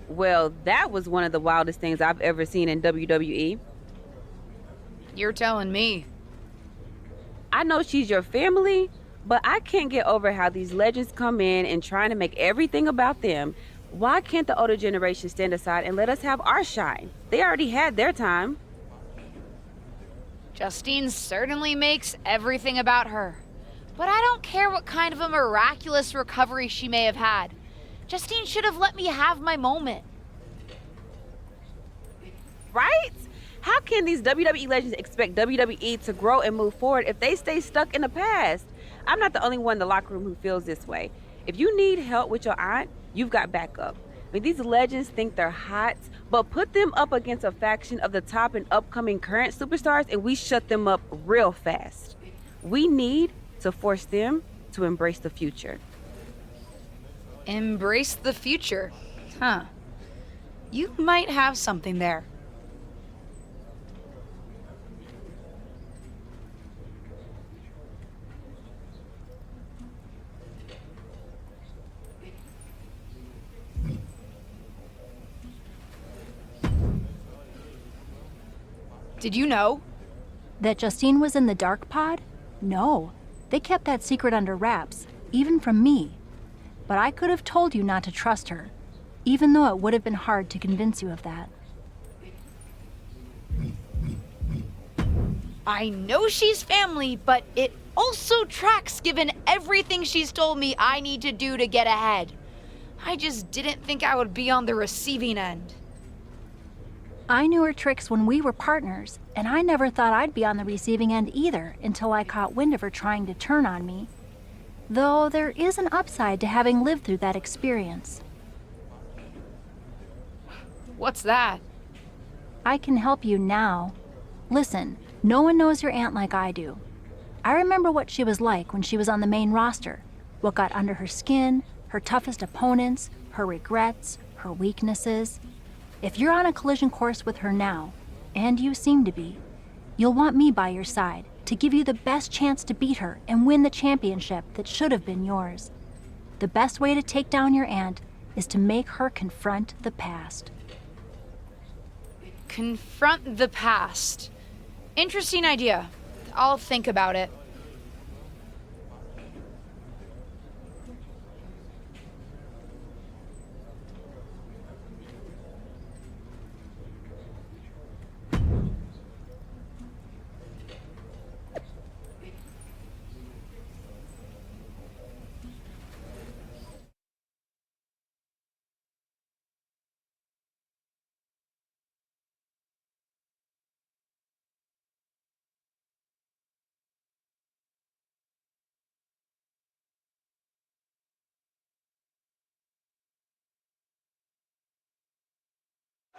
Well, that was one of the wildest things I've ever seen in WWE. You're telling me. I know she's your family, but I can't get over how these legends come in and trying to make everything about them. Why can't the older generation stand aside and let us have our shine? They already had their time. Justine certainly makes everything about her. But I don't care what kind of a miraculous recovery she may have had. Justine should have let me have my moment. Right? How can these WWE legends expect WWE to grow and move forward if they stay stuck in the past? I'm not the only one in the locker room who feels this way. If you need help with your aunt, you've got backup. I mean, these legends think they're hot, but put them up against a faction of the top and upcoming current superstars, and we shut them up real fast. We need to force them to embrace the future. Embrace the future. Huh. You might have something there. Did you know? That Justine was in the dark pod? No. They kept that secret under wraps, even from me. But I could have told you not to trust her, even though it would have been hard to convince you of that. I know she's family, but it also tracks given everything she's told me I need to do to get ahead. I just didn't think I would be on the receiving end. I knew her tricks when we were partners, and I never thought I'd be on the receiving end either until I caught wind of her trying to turn on me. Though there is an upside to having lived through that experience. What's that? I can help you now. Listen, no one knows your aunt like I do. I remember what she was like when she was on the main roster, what got under her skin, her toughest opponents, her regrets, her weaknesses. If you're on a collision course with her now, and you seem to be, you'll want me by your side to give you the best chance to beat her and win the championship that should have been yours. The best way to take down your aunt is to make her confront the past. Confront the past. Interesting idea. I'll think about it.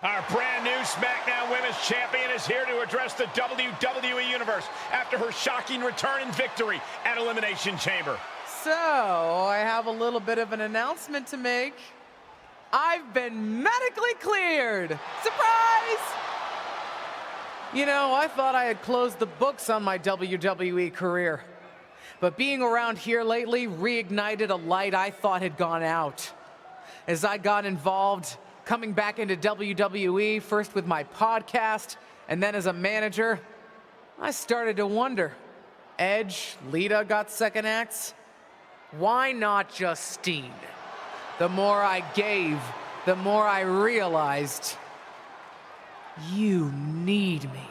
Our brand new SmackDown Women's Champion is here to address the WWE Universe after her shocking return and victory at Elimination Chamber. So, I have a little bit of an announcement to make. I've been medically cleared! Surprise! You know, I thought I had closed the books on my WWE career. But being around here lately reignited a light I thought had gone out. As I got involved, coming back into WWE, first with my podcast, and then as a manager, I started to wonder. Edge, Lita got second acts. Why not Justine? The more I gave, the more I realized, you need me.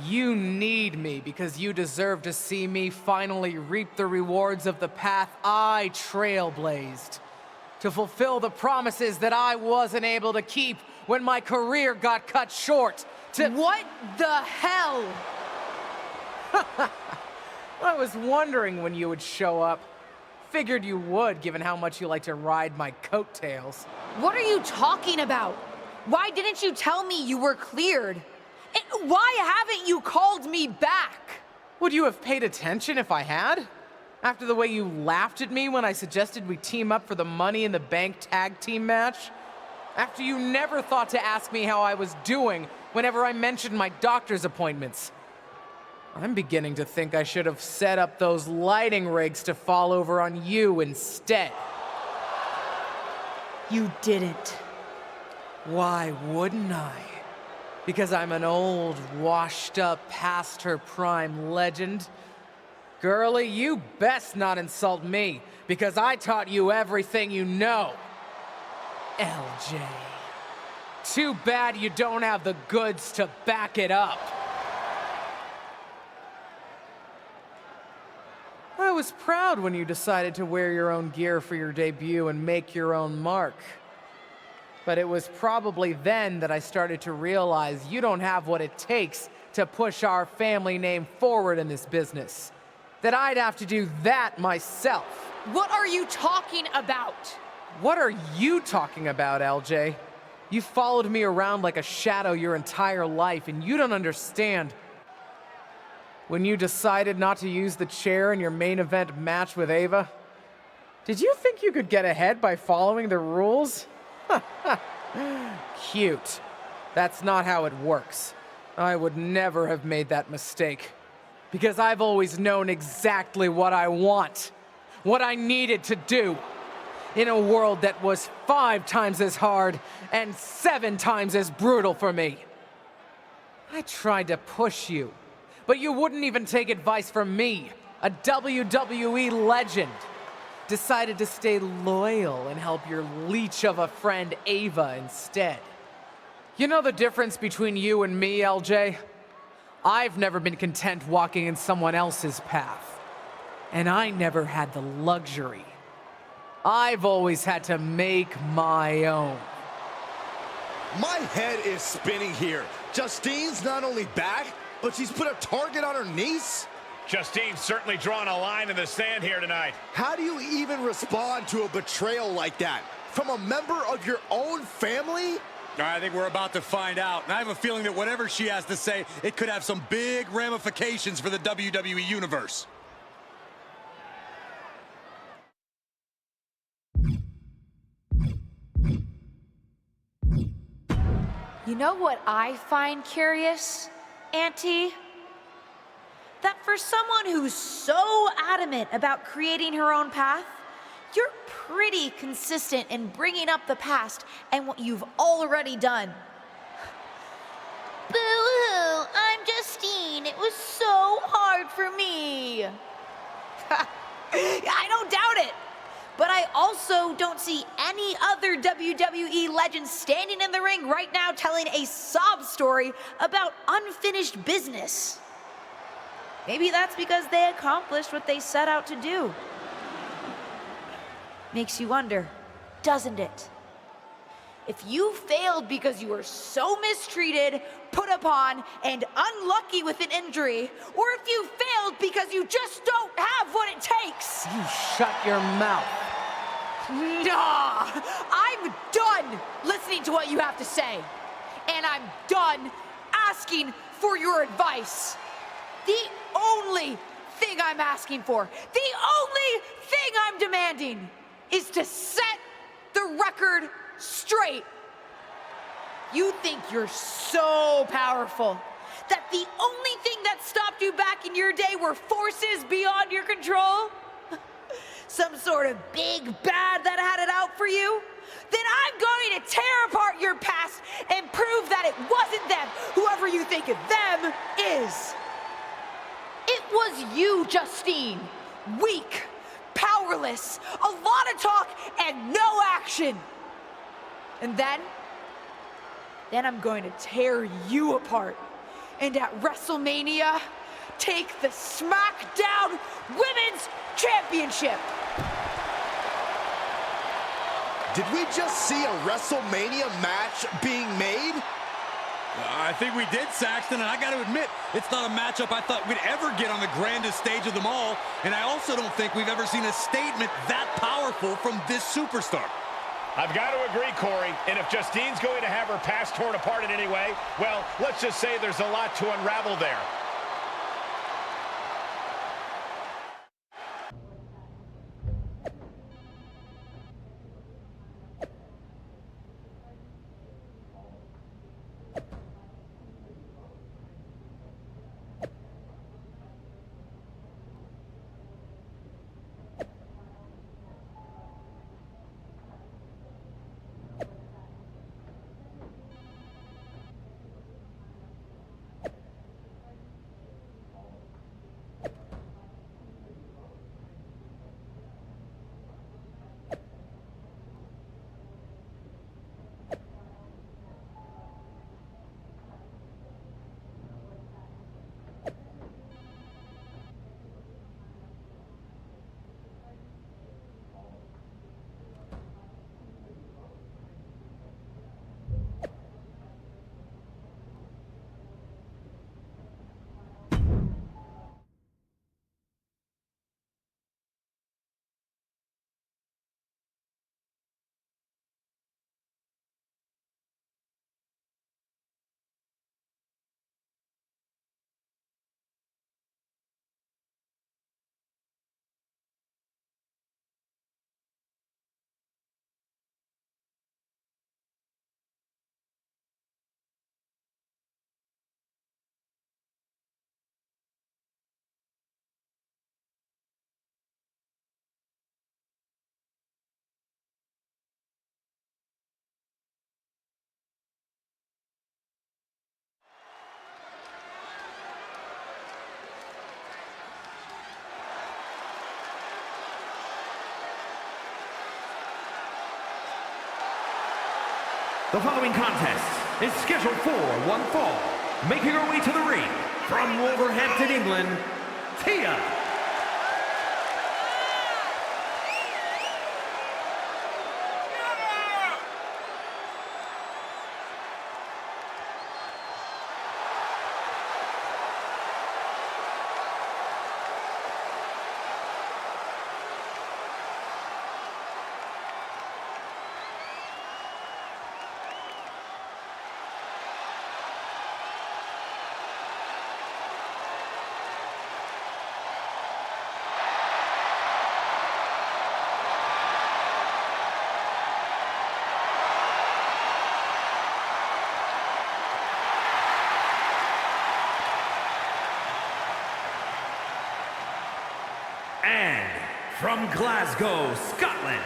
You need me because you deserve to see me finally reap the rewards of the path I trailblazed. To fulfill the promises that I wasn't able to keep when my career got cut short. What the hell? I was wondering when you would show up. Figured you would, given how much you like to ride my coattails. What are you talking about? Why didn't you tell me you were cleared? And why haven't you called me back? Would you have paid attention if I had? After the way you laughed at me when I suggested we team up for the Money in the Bank tag team match? After you never thought to ask me how I was doing whenever I mentioned my doctor's appointments? I'm beginning to think I should have set up those lighting rigs to fall over on you instead. You didn't. Why wouldn't I? Because I'm an old, washed up, past her prime legend. Girlie, you best not insult me, because I taught you everything you know. LJ. Too bad you don't have the goods to back it up. I was proud when you decided to wear your own gear for your debut and make your own mark. But it was probably then that I started to realize you don't have what it takes to push our family name forward in this business. That I'd have to do that myself. What are you talking about? What are you talking about, LJ? You followed me around like a shadow your entire life, and you don't understand. When you decided not to use the chair in your main event match with Ava, did you think you could get ahead by following the rules? Cute. That's not how it works. I would never have made that mistake. Because I've always known exactly what I want. What I needed to do. In a world that was 5 times as hard and 7 times as brutal for me. I tried to push you, but you wouldn't even take advice from me, a WWE legend. Decided to stay loyal and help your leech of a friend Ava instead. You know the difference between you and me, LJ? I've never been content walking in someone else's path. And I never had the luxury. I've always had to make my own. My head is spinning here. Justine's not only back, but she's put a target on her niece? Justine's certainly drawn a line in the sand here tonight. How do you even respond to a betrayal like that? From a member of your own family? I think we're about to find out. And I have a feeling that whatever she has to say, it could have some big ramifications for the WWE Universe. You know what I find curious, Auntie? That for someone who's so adamant about creating her own path, you're pretty consistent in bringing up the past and what you've already done. Boo-hoo, I'm Justine. It was so hard for me. I don't doubt it. But I also don't see any other WWE legends standing in the ring right now telling a sob story about unfinished business. Maybe that's because they accomplished what they set out to do. Makes you wonder, doesn't it? If you failed because you were so mistreated, put upon, and unlucky with an injury, or if you failed because you just don't have what it takes. You shut your mouth. Nah, I'm done listening to what you have to say. And I'm done asking for your advice. The only thing I'm asking for, the only thing I'm demanding is to set the record straight. You think you're so powerful that the only thing that stopped you back in your day were forces beyond your control? Some sort of big bad that had it out for you? Then I'm going to tear apart your past and prove that it wasn't them, whoever you think them is. It was you, Justine. Weak, powerless, a lot of talk and no action. And then I'm going to tear you apart. And at WrestleMania, take the SmackDown Women's Championship. Did we just see a WrestleMania match being made? I think we did, Saxton, and I got to admit, it's not a matchup I thought we'd ever get on the grandest stage of them all, and I also don't think we've ever seen a statement that powerful from this superstar. I've got to agree, Corey, and if Justine's going to have her past torn apart in any way, well, let's just say there's a lot to unravel there. The following contest is scheduled for one fall. Making her way to the ring from Wolverhampton, England, Tia. And from Glasgow, Scotland,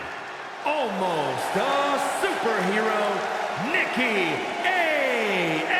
almost a superhero, Nikki A.S.H.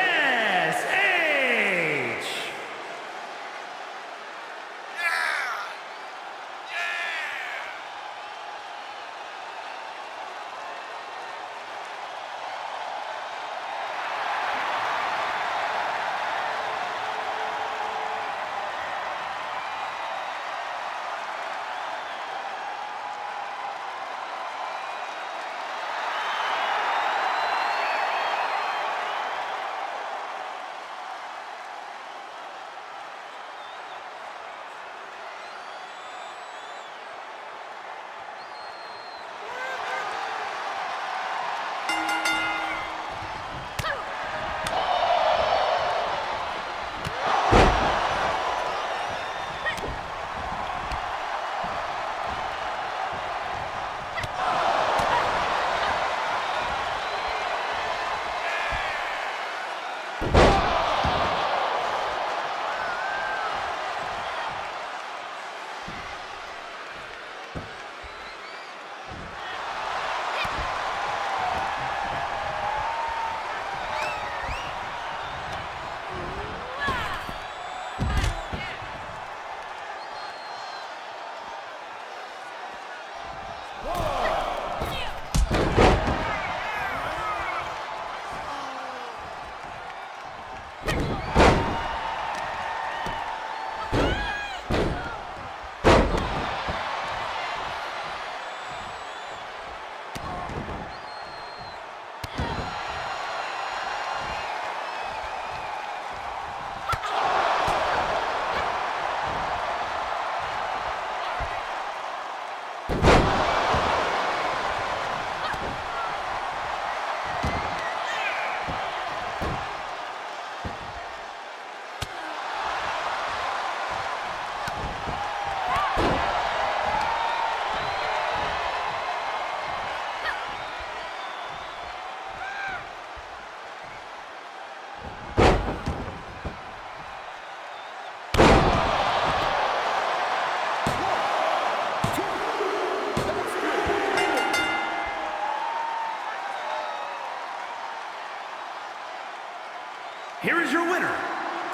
Here is your winner,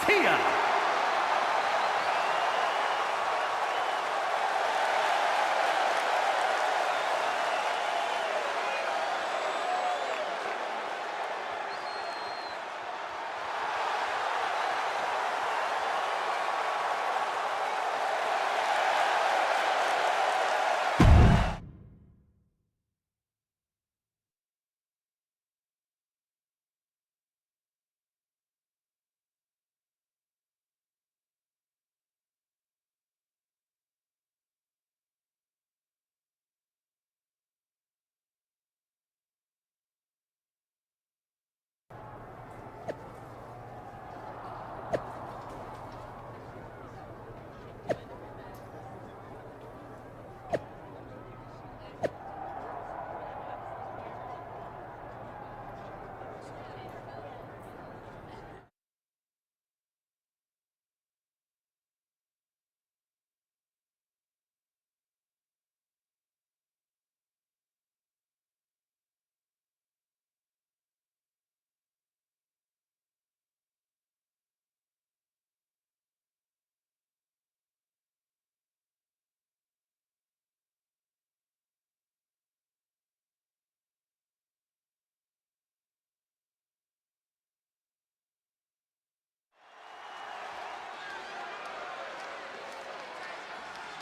Tia.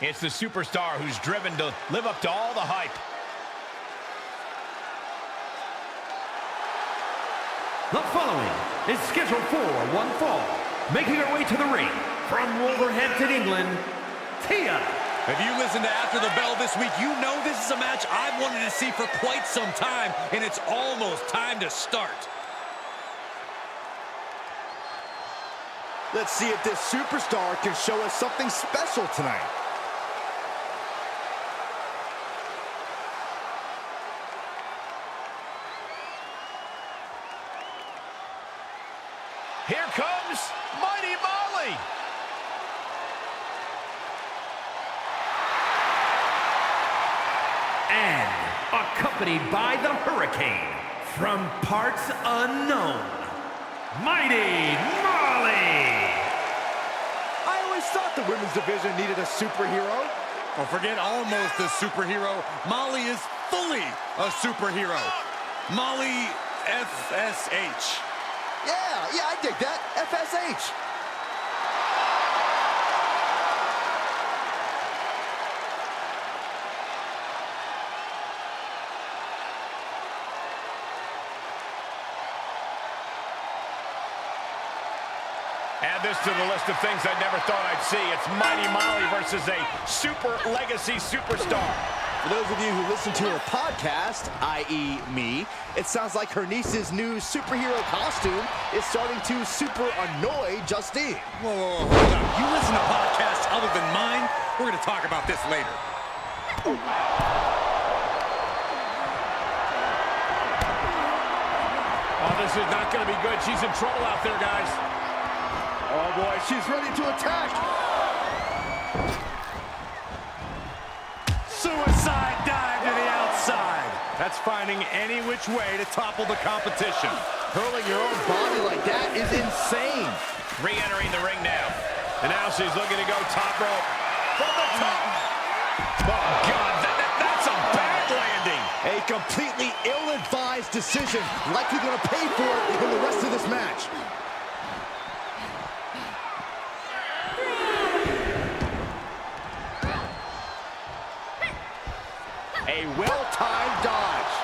It's the superstar who's driven to live up to all the hype. The following is scheduled for one fall. Making her way to the ring from Wolverhampton, England, Tia. If you listen to After the Bell this week, you know this is a match I've wanted to see for quite some time, and it's almost time to start. Let's see if this superstar can show us something special tonight. Here comes Mighty Molly. And accompanied by the Hurricane from parts unknown, Mighty Molly. I always thought the women's division needed a superhero. Oh, forget almost a superhero. Molly is fully a superhero. Molly FSH. Yeah, I dig that. FSH. Add this to the list of things I never thought I'd see. It's Mighty Molly versus a super legacy superstar. For those of you who listen to her podcast, i.e. me, it sounds like her niece's new superhero costume is starting to super annoy Justine. Whoa, hold on. You listen to podcasts other than mine? We're going to talk about this later. Oh, this is not going to be good. She's in trouble out there, guys. Oh boy, she's ready to attack. Suicide dive to the outside. That's finding any which way to topple the competition. Hurling your own body like that is insane. Re-entering the ring now. And now she's looking to go top rope. From the top. Oh, God, that's a bad landing. A completely ill-advised decision, likely going to pay for it in the rest of this match. A well-timed dodge.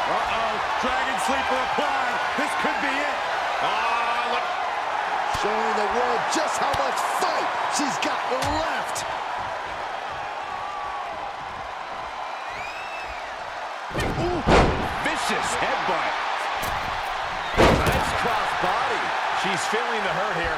Uh-oh, Dragon Sleeper applied. This could be it. Oh, look. Showing the world just how much fight she's got left. Ooh, vicious headbutt. Nice cross body. She's feeling the hurt here.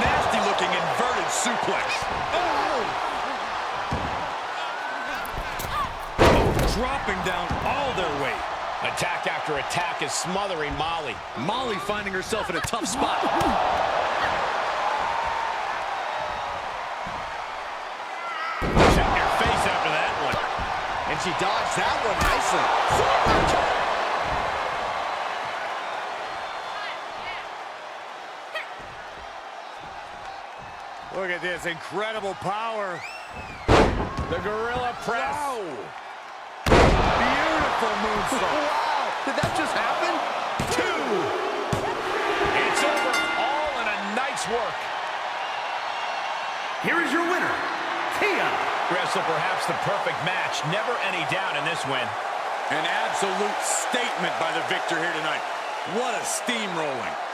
Nasty looking inverted suplex. Oh, dropping down all their weight. Attack after attack is smothering Molly. Molly finding herself in a tough spot. Check your face after that one. And she dodged that one nicely. Look at this incredible power. The gorilla press. Wow. Beautiful moonsault. Wow, did that just happen? Two. It's over, all in a night's work. Here is your winner, Tia. Wrestle perhaps the perfect match. Never any doubt in this win. An absolute statement by the victor here tonight. What a steamrolling.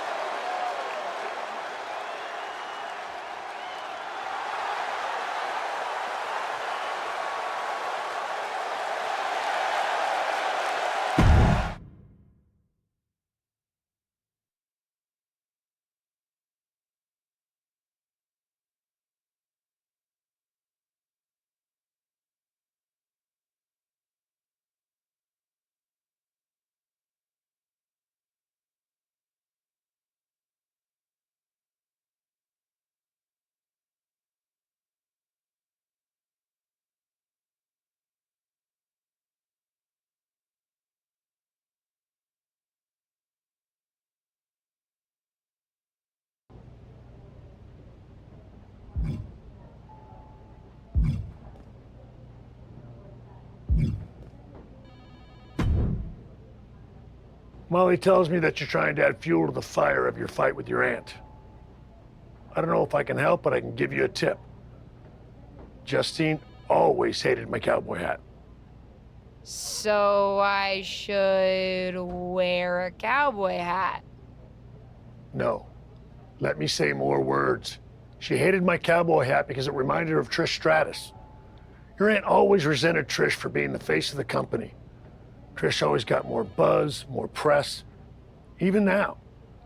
Molly tells me that you're trying to add fuel to the fire of your fight with your aunt. I don't know if I can help, but I can give you a tip. Justine always hated my cowboy hat. So I should wear a cowboy hat. No. Let me say more words. She hated my cowboy hat because it reminded her of Trish Stratus. Your aunt always resented Trish for being the face of the company. Trish always got more buzz, more press. Even now,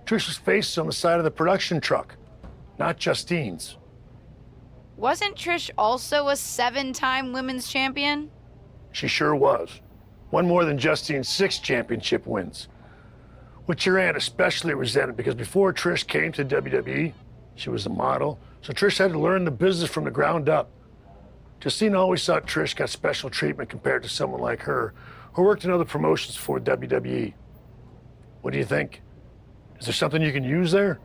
Trish's face is on the side of the production truck, not Justine's. Wasn't Trish also a 7-time women's champion? She sure was. One more than Justine's 6 championship wins. Which your aunt especially resented because before Trish came to WWE, she was a model, so Trish had to learn the business from the ground up. Justine always thought Trish got special treatment compared to someone like her, who worked in other promotions for WWE. What do you think? Is there something you can use there?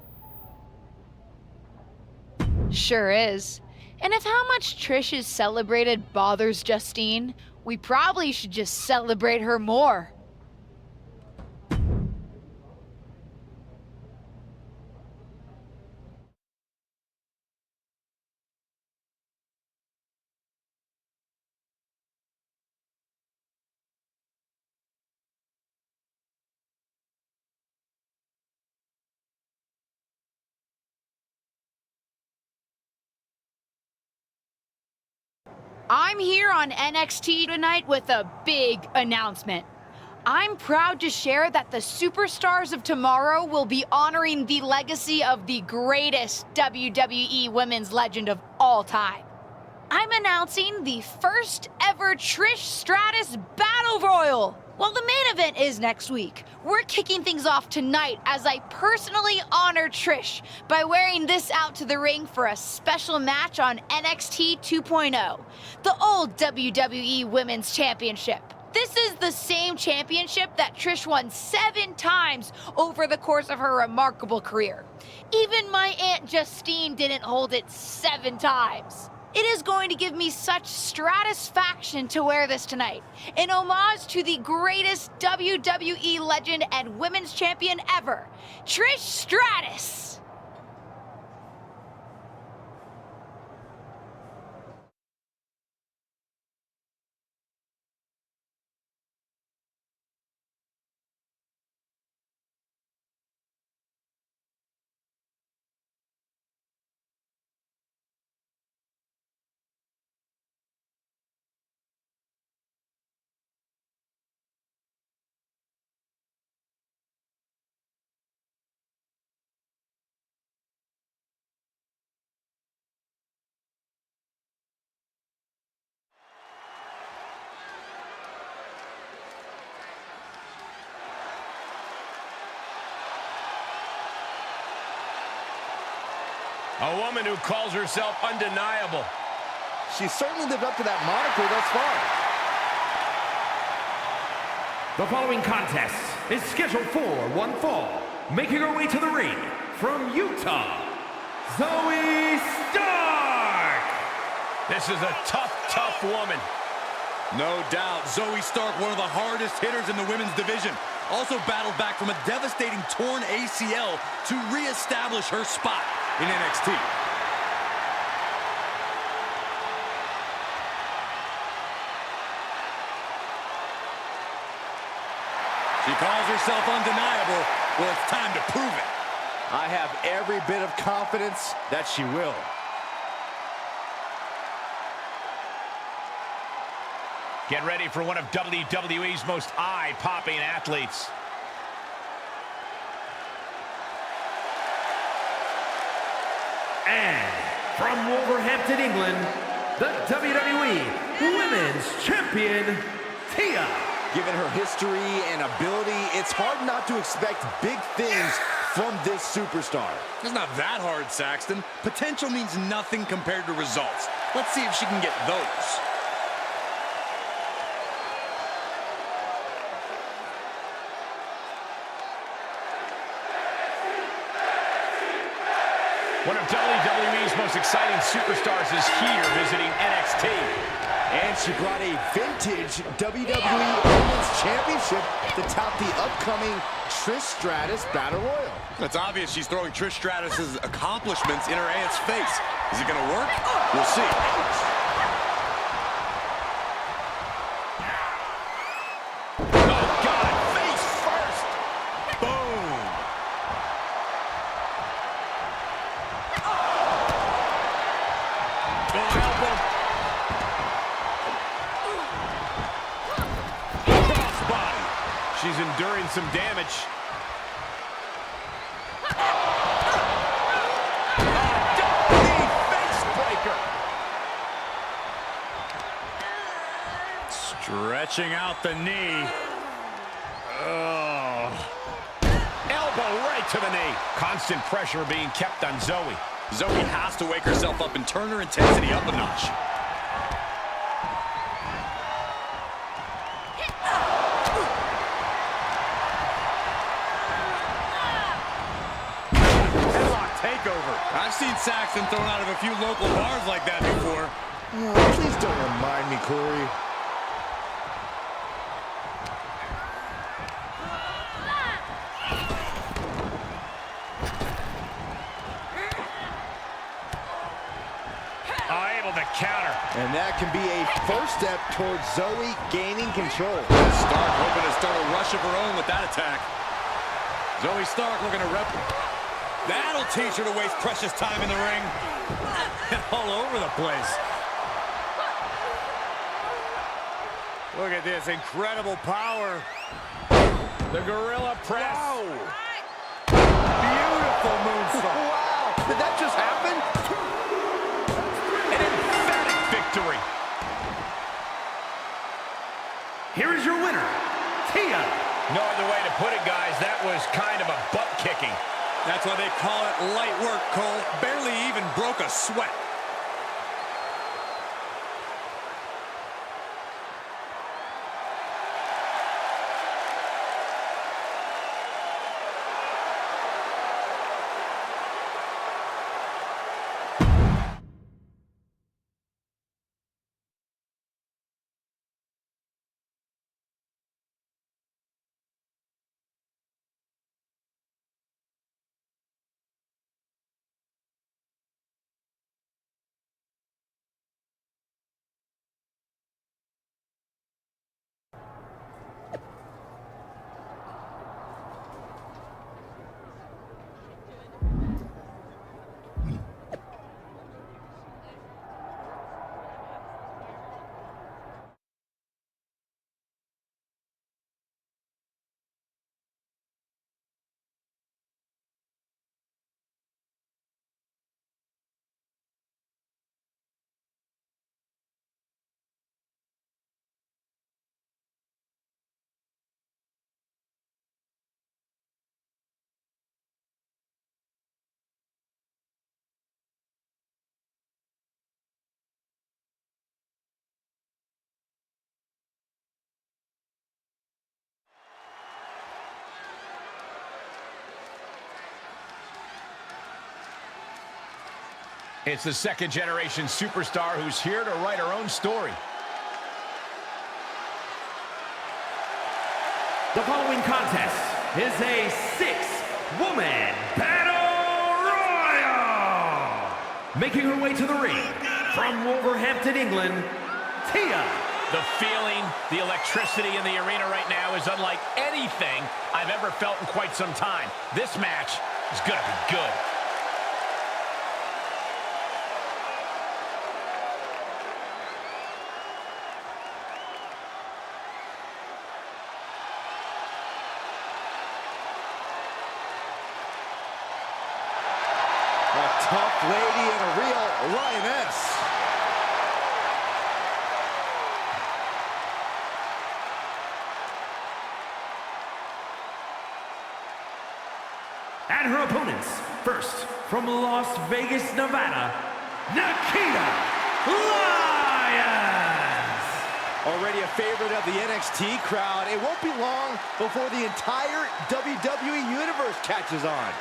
Sure is. And if how much Trish is celebrated bothers Justine, we probably should just celebrate her more. I'm here on NXT tonight with a big announcement. I'm proud to share that the Superstars of Tomorrow will be honoring the legacy of the greatest WWE women's legend of all time. I'm announcing the first ever Trish Stratus Battle Royal. Well, the main event is next week. We're kicking things off tonight as I personally honor Trish by wearing this out to the ring for a special match on NXT 2.0, the old WWE Women's Championship. This is the same championship that Trish won 7 times over the course of her remarkable career. Even my Aunt Justine didn't hold it 7 times. It is going to give me such stratisfaction to wear this tonight, in homage to the greatest WWE legend and women's champion ever, Trish Stratus. A woman who calls herself undeniable. She certainly lived up to that moniker thus far. The following contest is scheduled for one fall. Making her way to the ring from Utah, Zoe Stark. This is a tough woman. No doubt, Zoe Stark, one of the hardest hitters in the women's division. Also battled back from a devastating torn ACL to reestablish her spot in NXT. She calls herself undeniable. Well, it's time to prove it. I have every bit of confidence that she will. Get ready for one of WWE's most eye-popping athletes. And from Wolverhampton, England, the WWE Women's Champion, Tia. Given her history and ability, it's hard not to expect big things from this superstar. It's not that hard, Saxton. Potential means nothing compared to results. Let's see if she can get those. One of WWE's most exciting superstars is here visiting NXT. And she brought a vintage WWE Women's Championship to tout the upcoming Trish Stratus Battle Royal. It's obvious she's throwing Trish Stratus's accomplishments in her aunt's face. Is it going to work? We'll see. Oh, God, face first. Boom. Oh, elbow. Crossbody. She's enduring some damage. Stretching out the knee. Oh. Elbow right to the knee. Constant pressure being kept on Zoe. Zoe has to wake herself up and turn her intensity up a notch. Headlock takeover. I've seen Saxton thrown out of a few local bars like that before. Oh, please don't remind me, Corey. Able to counter. And that can be a first step towards Zoe gaining control. Stark hoping to start a rush of her own with that attack. Zoe Stark looking to rep. That'll teach her to waste precious time in the ring. All over the place. Look at this incredible power. The gorilla press. Wow. Beautiful moonsault. Wow. Did that just happen? An emphatic victory. Here is your winner, Tia. No other way to put it, guys. That was kind of a butt kicking. That's why they call it light work, Cole. Barely even broke a sweat. It's the second-generation superstar who's here to write her own story. The following contest is a six-woman battle royal. Making her way to the ring from Wolverhampton, England, Tia. The feeling, the electricity in the arena right now is unlike anything I've ever felt in quite some time. This match is going to be good. A tough lady and a real lioness. And her opponents, first from Las Vegas, Nevada, Nikita Lyons. Already a favorite of the NXT crowd, it won't be long before the entire WWE Universe catches on.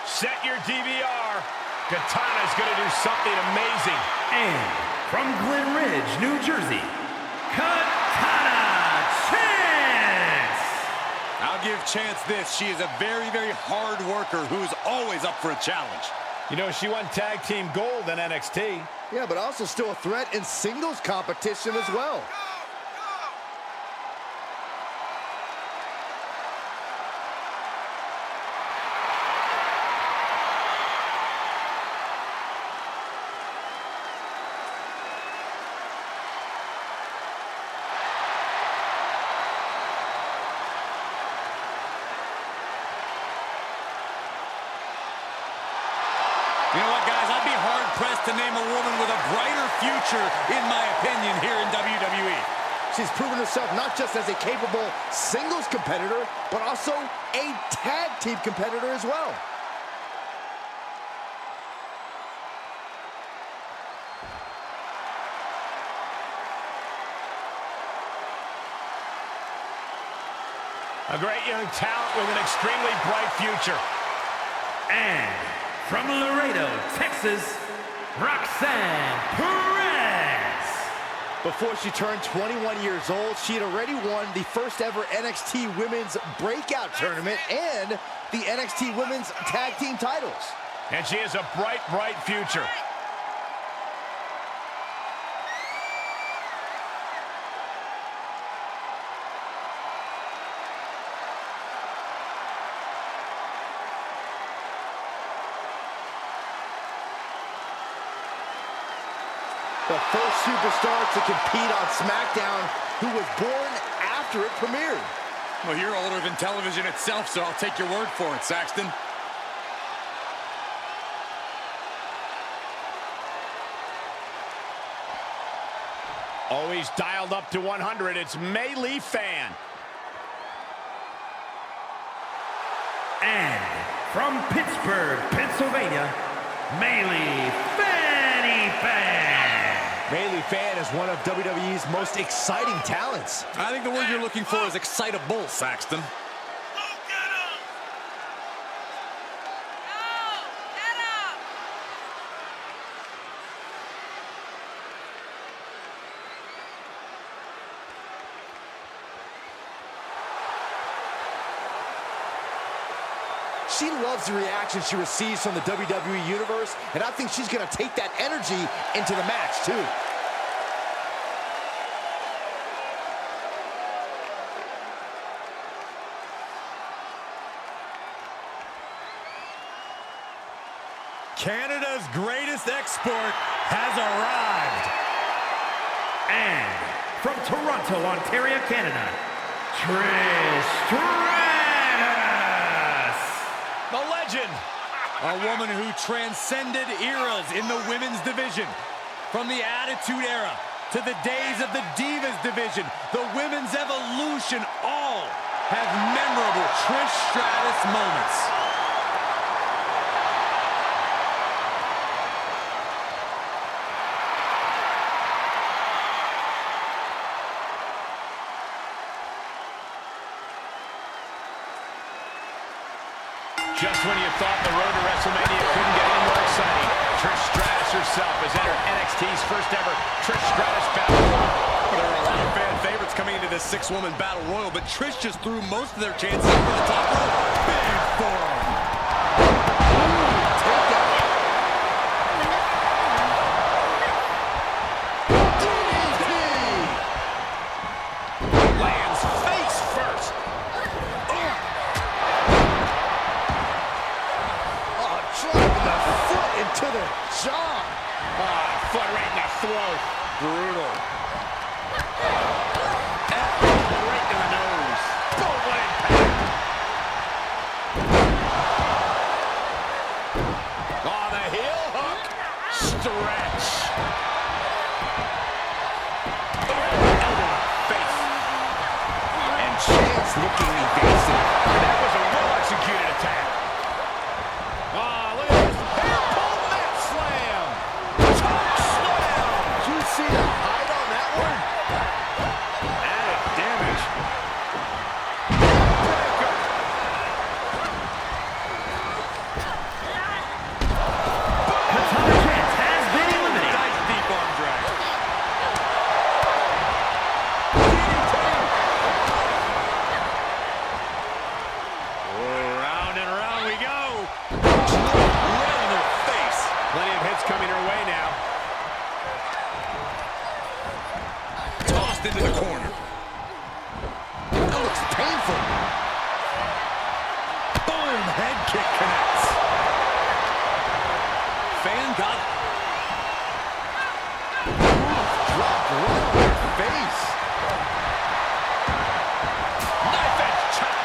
Set your DVR. Katana's going to do something amazing. And from Glen Ridge, New Jersey, Katana Chance! I'll give Chance this. She is a very, very hard worker who is always up for a challenge. You know, she won tag team gold in NXT. Yeah, but also still a threat in singles competition as well. You know what, guys? I'd be hard-pressed to name a woman with a brighter future, in my opinion, here in WWE. She's proven herself not just as a capable singles competitor, but also a tag team competitor as well. A great young talent with an extremely bright future. And from Laredo, Texas, Roxanne Perez. Before she turned 21 years old, she had already won the first ever NXT Women's Breakout Tournament and the NXT Women's Tag Team titles. And she has a bright, bright future. The first superstar to compete on SmackDown who was born after it premiered. Well, you're older than television itself, so I'll take your word for it, Saxton. Always dialed up to 100, it's Mei Lee Fan. And from Pittsburgh, Pennsylvania, Mei Lee Fanny Fan. Mei Lee Fan is one of WWE's most exciting talents. I think the word you're looking for is excitable, Saxton. She loves the reaction she receives from the WWE Universe, and I think she's going to take that energy into the match, too. Canada's greatest export has arrived. And from Toronto, Ontario, Canada, Trish Stratus. The legend. A woman who transcended eras in the women's division. From the Attitude Era to the days of the Divas division, the women's evolution, all have memorable Trish Stratus moments. Just when you thought the road to WrestleMania couldn't get any more exciting, Trish Stratus herself has entered NXT's first ever Trish Stratus Battle Royal. There are a lot of fan favorites coming into this six-woman Battle Royal, but Trish just threw most of their chances over the top rope. Big forearm. Lands face first. Driving the foot into the jaw. Foot right in the throat. Brutal. Right in the nose. Boom, what impact. Oh, the heel hook. Stretch. Elbow face. And Chance looking evasive. That was a well-executed attack. Oh, look at this. Hair pull net slam. Choke slam. Did you see the height on that one? Added damage. Neckbreaker. Round and round we go. Right in their face. Plenty of hits coming her way now. Tossed into the corner. That looks painful. Boom, head kick connects. Fan got it. Dropped right on her face. Knife edge chop.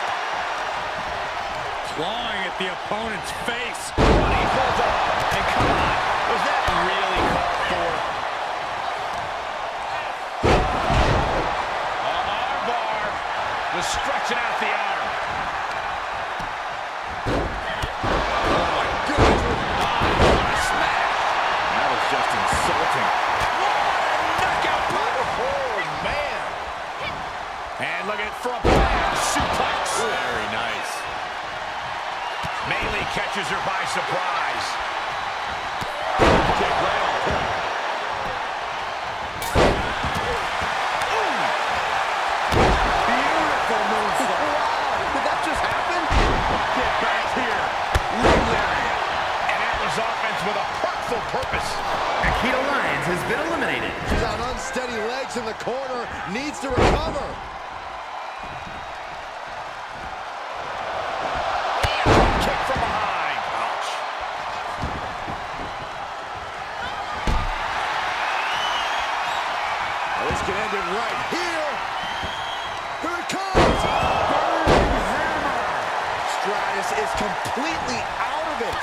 Clawing at the opponent's face. Running bulldog. And come on, was that really called for? Arm bar. Just stretching out the arm. Oh my goodness. What a smash. That was just insulting. Knockout blow. Oh, man. And look at it for a bam suplex. Very nice. Bayley catches her by surprise. Kick right on point. Beautiful moonsault. Did that just happen? Get back here. Ring lariat. And that was offense with a hurtful purpose. Akita Lyons has been eliminated. She's on unsteady legs in the corner. Needs to recover. Kick from behind. Ouch. Well, this can end it right here. Here it comes. Burning hammer. Stratus is completely out of it.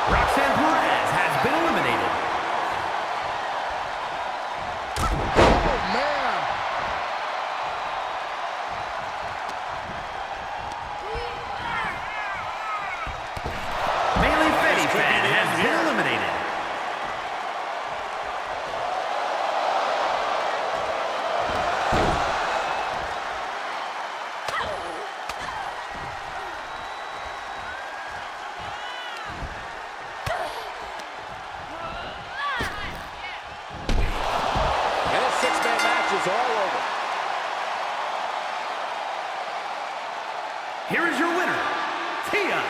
Roxanne Perez has been eliminated. Oh, man. Bailey Fetty-Fan has been eliminated. And this six-man match is all over. Here is your winner, Tia.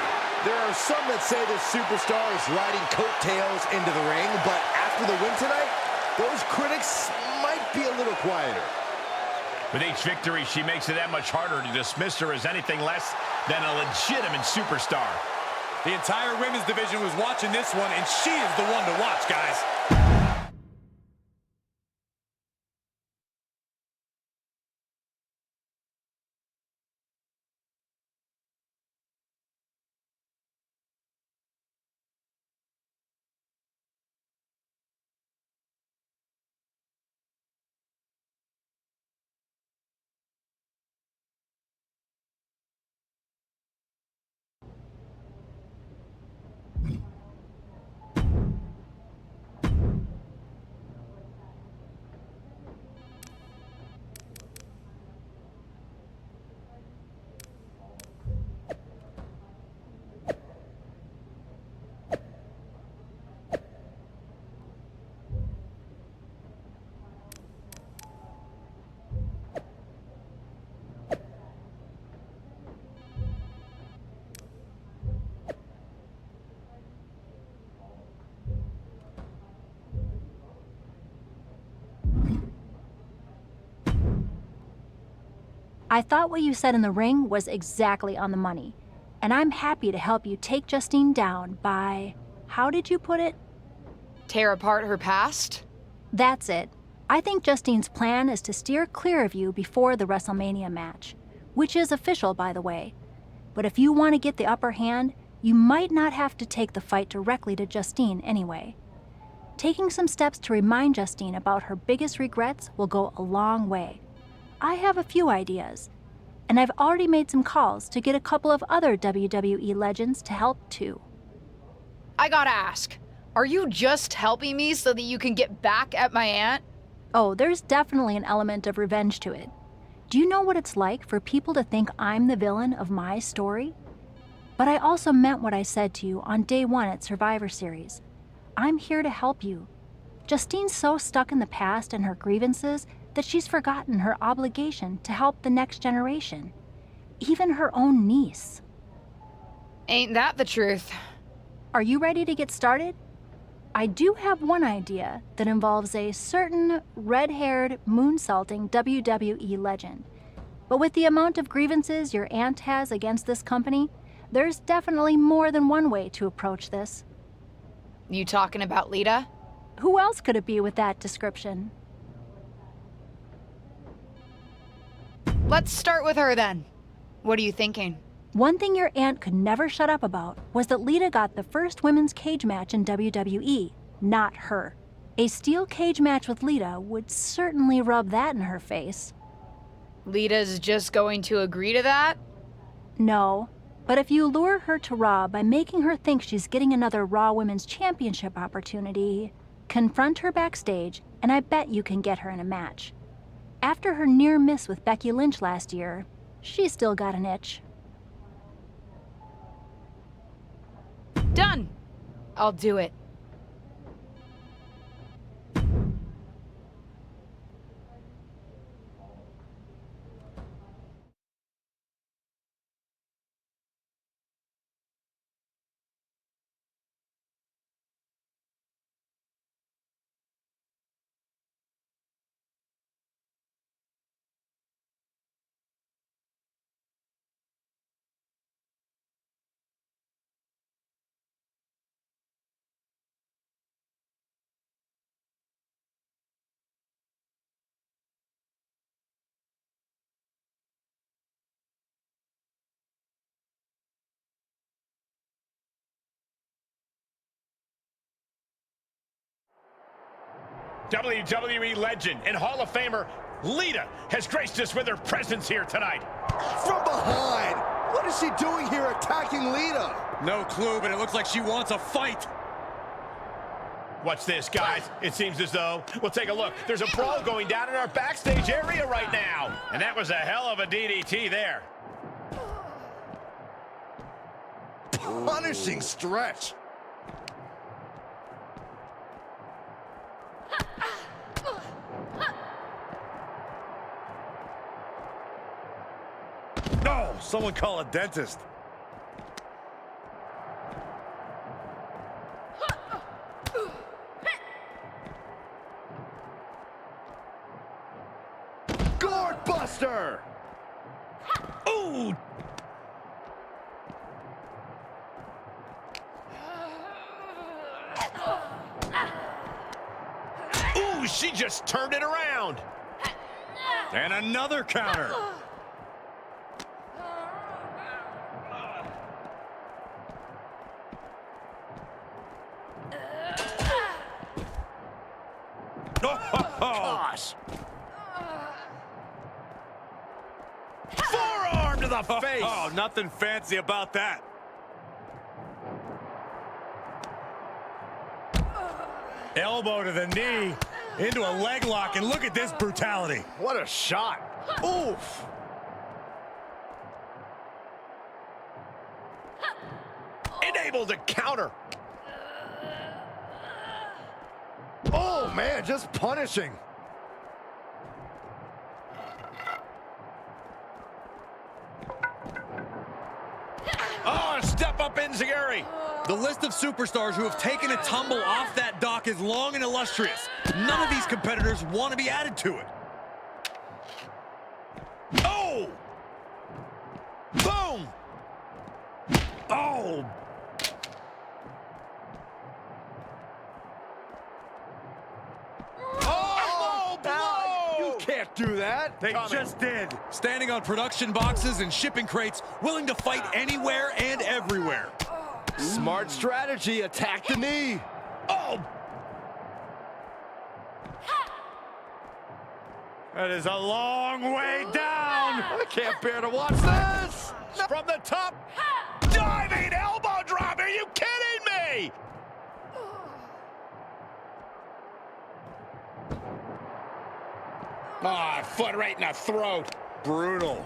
There are some that say this superstar is riding coattails into the ring, but after the win tonight, those critics might be a little quieter. With each victory, she makes it that much harder to dismiss her as anything less than a legitimate superstar. The entire women's division was watching this one, and she is the one to watch, guys. I thought what you said in the ring was exactly on the money, and I'm happy to help you take Justine down by, how did you put it? Tear apart her past? That's it. I think Justine's plan is to steer clear of you before the WrestleMania match, which is official, by the way. But if you want to get the upper hand, you might not have to take the fight directly to Justine anyway. Taking some steps to remind Justine about her biggest regrets will go a long way. I have a few ideas, and I've already made some calls to get a couple of other WWE legends to help too. I gotta ask, are you just helping me so that you can get back at my aunt? Oh, there's definitely an element of revenge to it. Do you know what it's like for people to think I'm the villain of my story? But I also meant what I said to you on day 1 at Survivor Series. I'm here to help you. Justine's so stuck in the past and her grievances that she's forgotten her obligation to help the next generation, even her own niece. Ain't that the truth? Are you ready to get started? I do have one idea that involves a certain red-haired, moonsaulting WWE legend. But with the amount of grievances your aunt has against this company, there's definitely more than one way to approach this. You talking about Lita? Who else could it be with that description? Let's start with her then. What are you thinking? One thing your aunt could never shut up about was that Lita got the first women's cage match in WWE, not her. A steel cage match with Lita would certainly rub that in her face. Lita's just going to agree to that? No, but if you lure her to Raw by making her think she's getting another Raw Women's Championship opportunity, confront her backstage, and I bet you can get her in a match. After her near miss with Becky Lynch last year, she's still got an itch. Done. I'll do it. WWE legend and Hall of Famer Lita has graced us with her presence here tonight. From behind. What is she doing here attacking Lita? No clue, but it looks like she wants a fight. What's this, guys? It seems as though, we'll take a look. There's a brawl going down in our backstage area right now. And that was a hell of a DDT there. Punishing stretch. No, someone call a dentist. Gourd Buster. Ooh! Ooh, she just turned it around. And another counter. Gosh. Forearm to the face. Oh, nothing fancy about that. Elbow to the knee, into a leg lock, and look at this brutality. What a shot. Oof. Unable to counter. Oh, man, just punishing. Oh, step up Enziguri. The list of superstars who have taken a tumble off that dock is long and illustrious. None of these competitors want to be added to it. Oh! Boom! Oh! Oh, blow! You can't do that. They just did. Standing on production boxes and shipping crates, willing to fight anywhere and everywhere. Smart strategy. Attack the knee. Oh! That is a long way down. I can't bear to watch this. From the top, diving elbow drop. Are you kidding me? Ah, foot right in the throat. Brutal.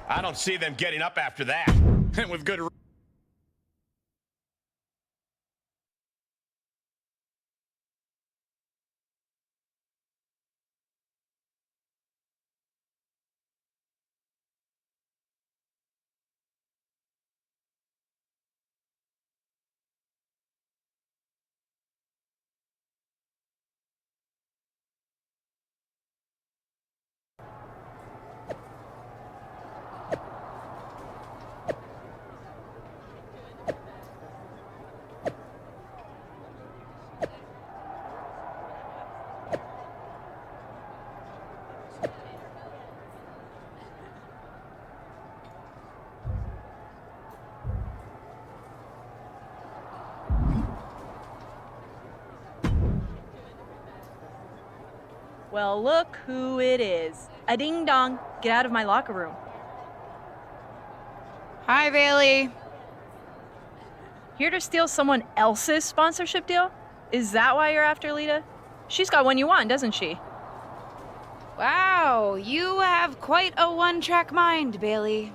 I don't see them getting up after that. And with good Well, look who it is. A ding dong. Get out of my locker room. Hi, Bailey. Here to steal someone else's sponsorship deal? Is that why you're after Lita? She's got one you want, doesn't she? Wow, you have quite a one-track mind, Bailey.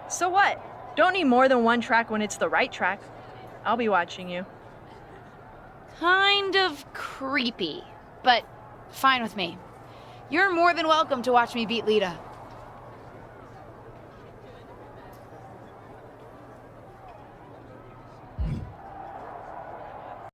So what? Don't need more than one track when it's the right track. I'll be watching you. Kind of creepy, but fine with me. You're more than welcome to watch me beat Lita.